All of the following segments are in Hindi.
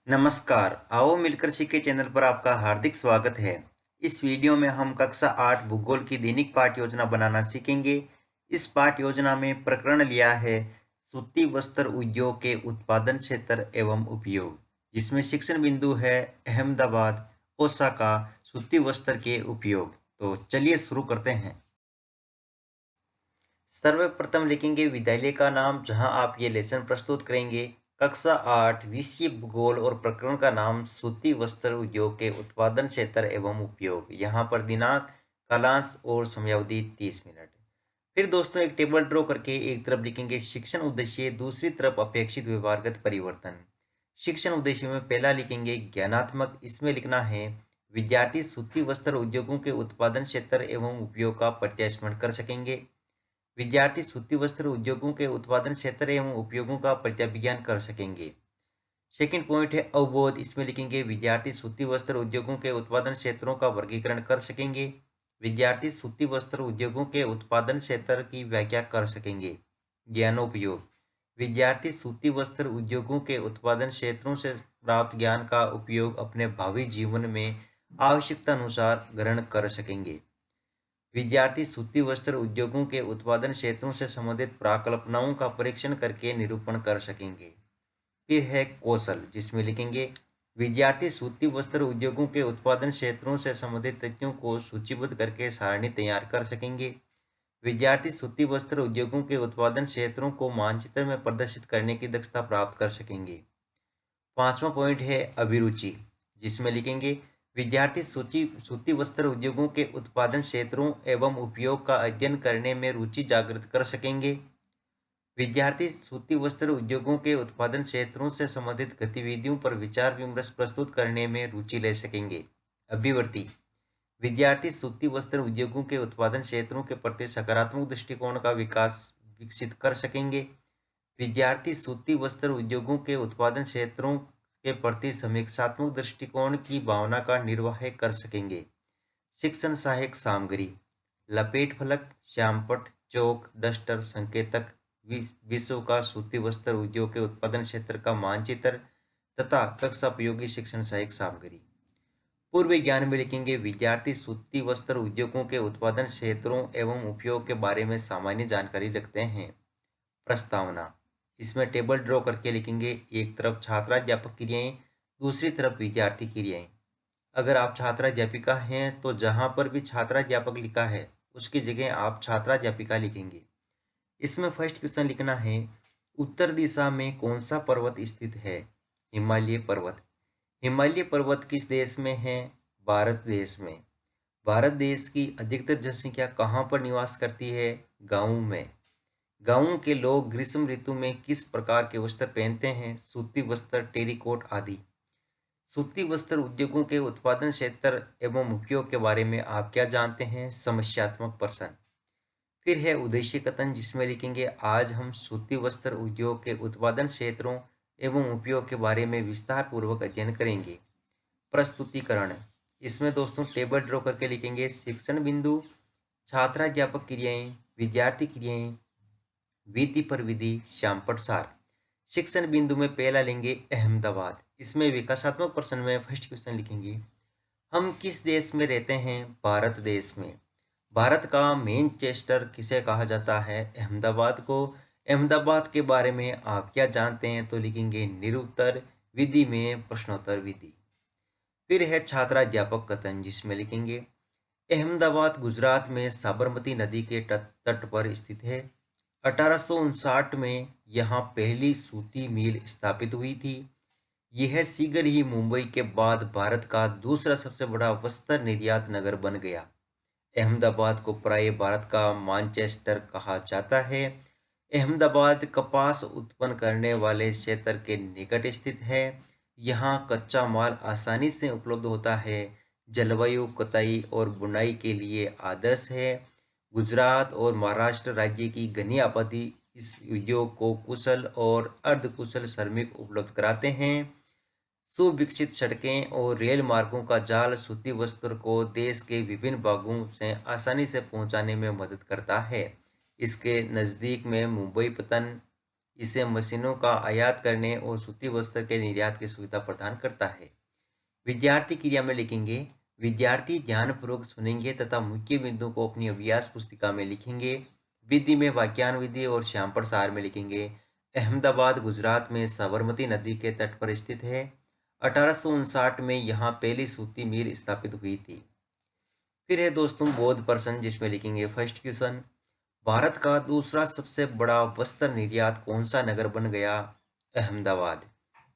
नमस्कार, आओ मिलकर सीखे चैनल पर आपका हार्दिक स्वागत है। इस वीडियो में हम कक्षा 8 भूगोल की दैनिक पाठ योजना बनाना सीखेंगे। इस पाठ योजना में प्रकरण लिया है सूती वस्त्र उद्योग के उत्पादन क्षेत्र एवं उपयोग, जिसमें शिक्षण बिंदु है अहमदाबाद, ओसाका सूती वस्त्र के उपयोग। तो चलिए शुरू करते हैं। सर्वप्रथम लिखेंगे विद्यालय का नाम जहां आप ये लेसन प्रस्तुत करेंगे। कक्षा 8 विषय भूगोल और प्रकरण का नाम सूती वस्त्र उद्योग के उत्पादन क्षेत्र एवं उपयोग। यहाँ पर दिनांक, कालांश और समयावधि 30 मिनट। फिर दोस्तों एक टेबल ड्रॉ करके एक तरफ लिखेंगे शिक्षण उद्देश्य, दूसरी तरफ अपेक्षित व्यवहारगत परिवर्तन। शिक्षण उद्देश्य में पहला लिखेंगे ज्ञानात्मक, इसमें लिखना है विद्यार्थी सूती वस्त्र उद्योगों के उत्पादन क्षेत्र एवं उपयोग का प्रत्यास्मरण कर सकेंगे। विद्यार्थी सूती वस्त्र उद्योगों के उत्पादन क्षेत्र एवं उपयोगों का प्रत्याभिज्ञान कर सकेंगे। सेकंड पॉइंट है अवबोध, इसमें लिखेंगे विद्यार्थी सूती वस्त्र उद्योगों के उत्पादन क्षेत्रों का वर्गीकरण कर सकेंगे। विद्यार्थी सूती वस्त्र उद्योगों के उत्पादन क्षेत्र की व्याख्या कर सकेंगे। ज्ञानोपयोग, विद्यार्थी सूती वस्त्र उद्योगों के उत्पादन क्षेत्रों से प्राप्त ज्ञान का उपयोग अपने भावी जीवन में आवश्यकता अनुसार ग्रहण कर सकेंगे। विद्यार्थी सूती वस्त्र उद्योगों के उत्पादन क्षेत्रों से संबंधित प्राकल्पनाओं का परीक्षण करके निरूपण कर सकेंगे। फिर है कौशल, जिसमें लिखेंगे विद्यार्थी सूती वस्त्र उद्योगों के उत्पादन क्षेत्रों से संबंधित तथ्यों को सूचीबद्ध करके सारणी तैयार कर सकेंगे। विद्यार्थी सूती वस्त्र उद्योगों के उत्पादन क्षेत्रों को मानचित्र में प्रदर्शित करने की दक्षता प्राप्त कर सकेंगे। पांचवा पॉइंट है अभिरुचि, जिसमें लिखेंगे विद्यार्थी सूती वस्त्र उद्योगों के उत्पादन क्षेत्रों एवं उपयोग का अध्ययन करने में रुचि जागृत कर सकेंगे। विद्यार्थी सूती वस्त्र उद्योगों के उत्पादन क्षेत्रों से संबंधित गतिविधियों पर विचार विमर्श प्रस्तुत करने में रुचि ले सकेंगे। अभिवर्ती, विद्यार्थी सूती वस्त्र उद्योगों के उत्पादन क्षेत्रों के प्रति सकारात्मक दृष्टिकोण का विकास विकसित कर सकेंगे। विद्यार्थी सूती वस्त्र उद्योगों के उत्पादन क्षेत्रों के प्रति समीक्षात्मक दृष्टिकोण की भावना का निर्वाह कर सकेंगे। शिक्षण सहायक सामग्री, लपेट फलक, श्यामपट्ट, चौक, डस्टर, संकेतक, विश्व का सूती वस्त्र उद्योग के उत्पादन क्षेत्र का मानचित्र तथा कक्षा उपयोगी शिक्षण सहायक सामग्री। पूर्व ज्ञान में लिखेंगे विद्यार्थी सूती वस्त्र उद्योगों के उत्पादन क्षेत्रों एवं उपयोग के बारे में सामान्य जानकारी रखते हैं। प्रस्तावना, इसमें टेबल ड्रॉ करके लिखेंगे एक तरफ छात्राध्यापक क्रियाएं, दूसरी तरफ विद्यार्थी क्रियाएं। अगर आप छात्राध्यापिका हैं तो जहां पर भी छात्राध्यापक लिखा है उसकी जगह आप छात्राध्यापिका लिखेंगे। इसमें फर्स्ट क्वेश्चन लिखना है उत्तर दिशा में कौन सा पर्वत स्थित है? हिमालय पर्वत। हिमालय पर्वत किस देश में है? भारत देश में। भारत देश की अधिकतर जनसंख्या कहाँ पर निवास करती है? गाँव में। गाँव के लोग ग्रीष्म ऋतु में किस प्रकार के वस्त्र पहनते हैं? सूती वस्त्र, टेरिकोट आदि। सूती वस्त्र उद्योगों के उत्पादन क्षेत्र एवं उपयोग के बारे में आप क्या जानते हैं? समस्यात्मक प्रश्न। फिर है उद्देश्य कथन, जिसमें लिखेंगे आज हम सूती वस्त्र उद्योग के उत्पादन क्षेत्रों एवं उपयोग के बारे में विस्तार पूर्वक अध्ययन करेंगे। प्रस्तुतिकरण, इसमें दोस्तों टेबल ड्रॉ करके लिखेंगे शिक्षण बिंदु, छात्राध्यापक क्रियाएं, विद्यार्थी क्रियाएं, विधि पर विधि, श्यामपट्ट सार। शिक्षण बिंदु में पहला लेंगे अहमदाबाद। इसमें विकासात्मक प्रश्न में फर्स्ट क्वेश्चन लिखेंगे हम किस देश में रहते हैं? भारत देश में। भारत का मैनचेस्टर किसे कहा जाता है? अहमदाबाद को। अहमदाबाद के बारे में आप क्या जानते हैं? तो लिखेंगे निरुत्तर, विधि में प्रश्नोत्तर विधि। फिर है छात्राध्यापक कथन, जिसमें लिखेंगे अहमदाबाद गुजरात में साबरमती नदी के तट पर स्थित है। 1859 में यहाँ पहली सूती मिल स्थापित हुई थी। यह शीघ्र ही मुंबई के बाद भारत का दूसरा सबसे बड़ा वस्त्र निर्यात नगर बन गया। अहमदाबाद को प्राय भारत का मानचेस्टर कहा जाता है। अहमदाबाद कपास उत्पन्न करने वाले क्षेत्र के निकट स्थित है। यहाँ कच्चा माल आसानी से उपलब्ध होता है। जलवायु कताई और बुनाई के लिए आदर्श है। गुजरात और महाराष्ट्र राज्य की घनी आबादी इस उद्योग को कुशल और अर्धकुशल श्रमिक उपलब्ध कराते हैं। सुविकसित सड़कें और रेल मार्गों का जाल सूती वस्त्र को देश के विभिन्न भागों से आसानी से पहुंचाने में मदद करता है। इसके नज़दीक में मुंबई पत्तन इसे मशीनों का आयात करने और सूती वस्त्र के निर्यात की सुविधा प्रदान करता है। विद्यार्थी क्रिया में लिखेंगे। विद्यार्थी ध्यानपूर्वक सुनेंगे तथा मुख्य बिंदु को अपनी अभ्यास पुस्तिका में लिखेंगे। विधि में वाक्यान विधि और श्यामपुर सार में लिखेंगे। अहमदाबाद गुजरात में साबरमती नदी के तट पर स्थित है। 1859 में यहाँ पहली सूती मिल स्थापित हुई थी। फिर है दोस्तों बोध प्रश्न, जिसमें लिखेंगे फर्स्ट क्वेश्चन, भारत का दूसरा सबसे बड़ा वस्त्र निर्यात कौन सा नगर बन गया? अहमदाबाद।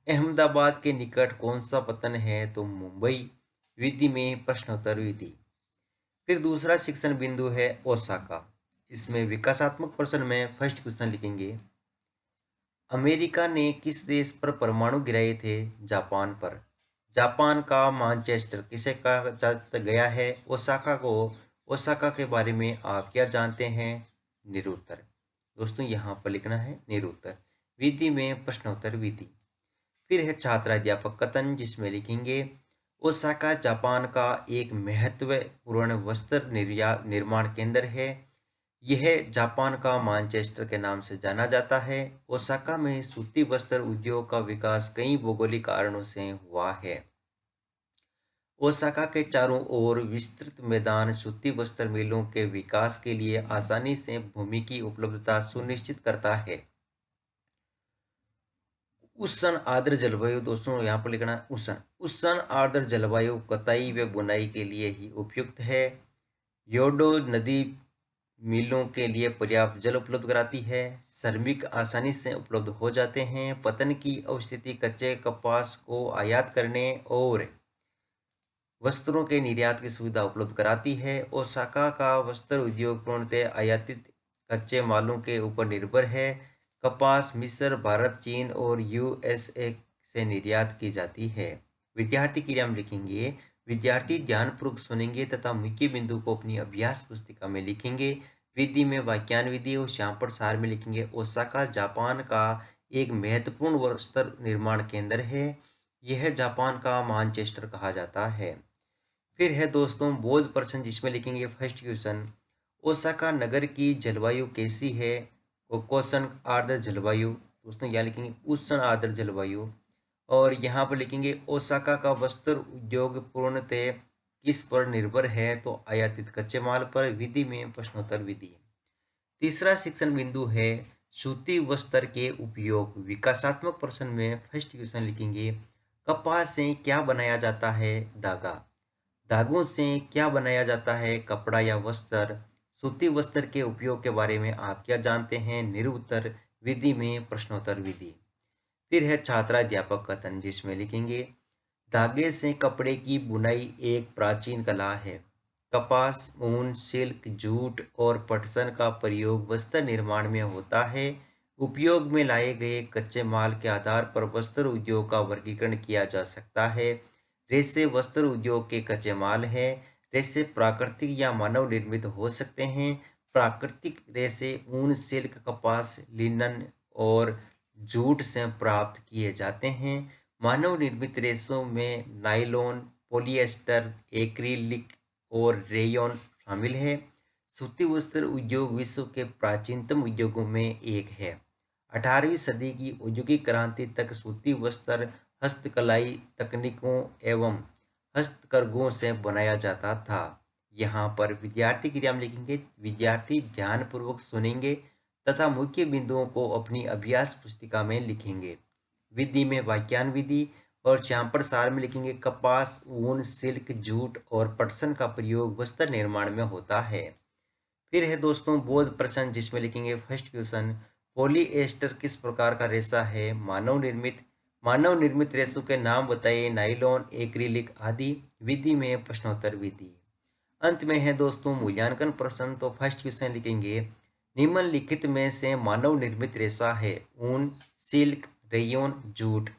अहमदाबाद के निकट कौन सा पतन है? तो मुंबई। विधि में प्रश्नोत्तर विधि। फिर दूसरा शिक्षण बिंदु है ओसाका। इसमें विकासात्मक प्रश्न में फर्स्ट क्वेश्चन लिखेंगे, अमेरिका ने किस देश पर परमाणु गिराए थे? जापान पर। जापान का मैनचेस्टर किसे कहा जाता गया है? ओसाका को। ओसाका के बारे में आप क्या जानते हैं? निरुत्तर। दोस्तों यहाँ पर लिखना है निरुत्तर। विधि में प्रश्नोत्तर विधि। फिर है छात्राध्यापक कथन, जिसमें लिखेंगे, ओसाका जापान का एक महत्वपूर्ण वस्त्र निर्माण केंद्र है। यह जापान का मैनचेस्टर के नाम से जाना जाता है। ओसाका में सूती वस्त्र उद्योग का विकास कई भौगोलिक कारणों से हुआ है। ओसाका के चारों ओर विस्तृत मैदान सूती वस्त्र मिलों के विकास के लिए आसानी से भूमि की उपलब्धता सुनिश्चित करता है। उष्ण आर्द्र जलवायु, दोस्तों यहाँ पर लिखना उष्ण आर्द्र जलवायु कताई व बुनाई के लिए ही उपयुक्त है। योडो नदी मिलों के लिए पर्याप्त जल उपलब्ध कराती है। श्रमिक आसानी से उपलब्ध हो जाते हैं। पतन की अवस्थिति कच्चे कपास को आयात करने और वस्त्रों के निर्यात की सुविधा उपलब्ध कराती है। ओसाका का वस्त्र उद्योग पूर्णतः आयातित कच्चे मालों के ऊपर निर्भर है। कपास मिस्र, भारत, चीन और यूएसए से निर्यात की जाती है। विद्यार्थी क्रिया में लिखेंगे, विद्यार्थी ध्यानपूर्वक सुनेंगे तथा मुख्य बिंदु को अपनी अभ्यास पुस्तिका में लिखेंगे। विधि में वाक्यान विधि और श्यामपुर सार में लिखेंगे, ओसाका जापान का एक महत्वपूर्ण वस्त्र निर्माण केंद्र है। यह जापान का मैनचेस्टर कहा जाता है। फिर है दोस्तों बोध प्रश्न, जिसमें लिखेंगे फर्स्ट क्वेश्चन, ओसाका नगर की जलवायु कैसी है? क्वेश्चन आर्द्र जलवायु। दोस्तों यहाँ लिखेंगे उष्ण आर्द्र जलवायु। और यहाँ पर लिखेंगे ओसाका का वस्त्र उद्योग पूर्णतः किस पर निर्भर है? तो आयातित कच्चे माल पर। विधि में प्रश्नोत्तर विधि। तीसरा शिक्षण बिंदु है सूती वस्त्र के उपयोग। विकासात्मक प्रश्न में फर्स्ट क्वेश्चन लिखेंगे, कपास से क्या बनाया जाता है? धागा। धागों से क्या बनाया जाता है? कपड़ा या वस्त्र। सूती वस्त्र के उपयोग के बारे में आप क्या जानते हैं? निरुत्तर। विधि में प्रश्नोत्तर विधि। फिर है छात्राध्यापक कथन, जिसमें लिखेंगे, धागे से कपड़े की बुनाई एक प्राचीन कला है। कपास, ऊन, सिल्क, जूट और पटसन का प्रयोग वस्त्र निर्माण में होता है। उपयोग में लाए गए कच्चे माल के आधार पर वस्त्र उद्योग का वर्गीकरण किया जा सकता है। रेशे वस्त्र उद्योग के कच्चे माल हैं। रेशे प्राकृतिक या मानव निर्मित हो सकते हैं। प्राकृतिक रेशे ऊन, सिल्क, कपास, लिनन और जूट से प्राप्त किए जाते हैं। मानव निर्मित रेशों में नायलॉन, पॉलिएस्टर, एक्रिलिक और रेयॉन शामिल है। सूती वस्त्र उद्योग विश्व के प्राचीनतम उद्योगों में एक है। 18वीं सदी की औद्योगिक क्रांति तक सूती वस्त्र हस्तकलाई तकनीकों एवं हस्तकरघों से बनाया जाता था। यहाँ पर विद्यार्थी क्रिया में लिखेंगे, विद्यार्थी ध्यानपूर्वक सुनेंगे तथा मुख्य बिंदुओं को अपनी अभ्यास पुस्तिका में लिखेंगे। विधि में वाक्यान विधि और श्यामपुर सार में लिखेंगे, कपास, ऊन, सिल्क, जूट और पटसन का प्रयोग वस्त्र निर्माण में होता है। फिर है दोस्तों बोध प्रश्न, जिसमें लिखेंगे फर्स्ट क्वेश्चन, पॉलीएस्टर किस प्रकार का रेशा है? मानव निर्मित। मानव निर्मित रेशों के नाम बताइए? नायलॉन, एक्रिलिक आदि। विधि में प्रश्नोत्तर विधि। अंत में है दोस्तों मूल्यांकन प्रश्न। तो फर्स्ट क्वेश्चन लिखेंगे, निम्नलिखित में से मानव निर्मित रेशा है? ऊन, सिल्क, रेयॉन, जूट।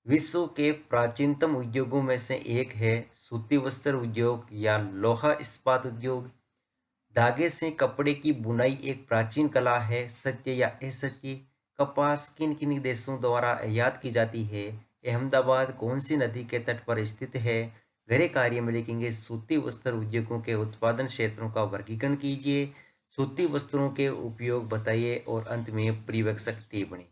विश्व के प्राचीनतम उद्योगों में से एक है सूती वस्त्र उद्योग या लोहा इस्पात उद्योग। धागे से कपड़े की बुनाई एक प्राचीन कला है। सत्य या असत्य। कपास किन किन देशों द्वारा आयात की जाती है? अहमदाबाद कौन सी नदी के तट पर स्थित है? गृह कार्य में लिखेंगे, सूती वस्त्र उद्योगों के उत्पादन क्षेत्रों का वर्गीकरण कीजिए। सूती वस्त्रों के उपयोग बताइए और अंत में परिवेक्षक टिप्पणी।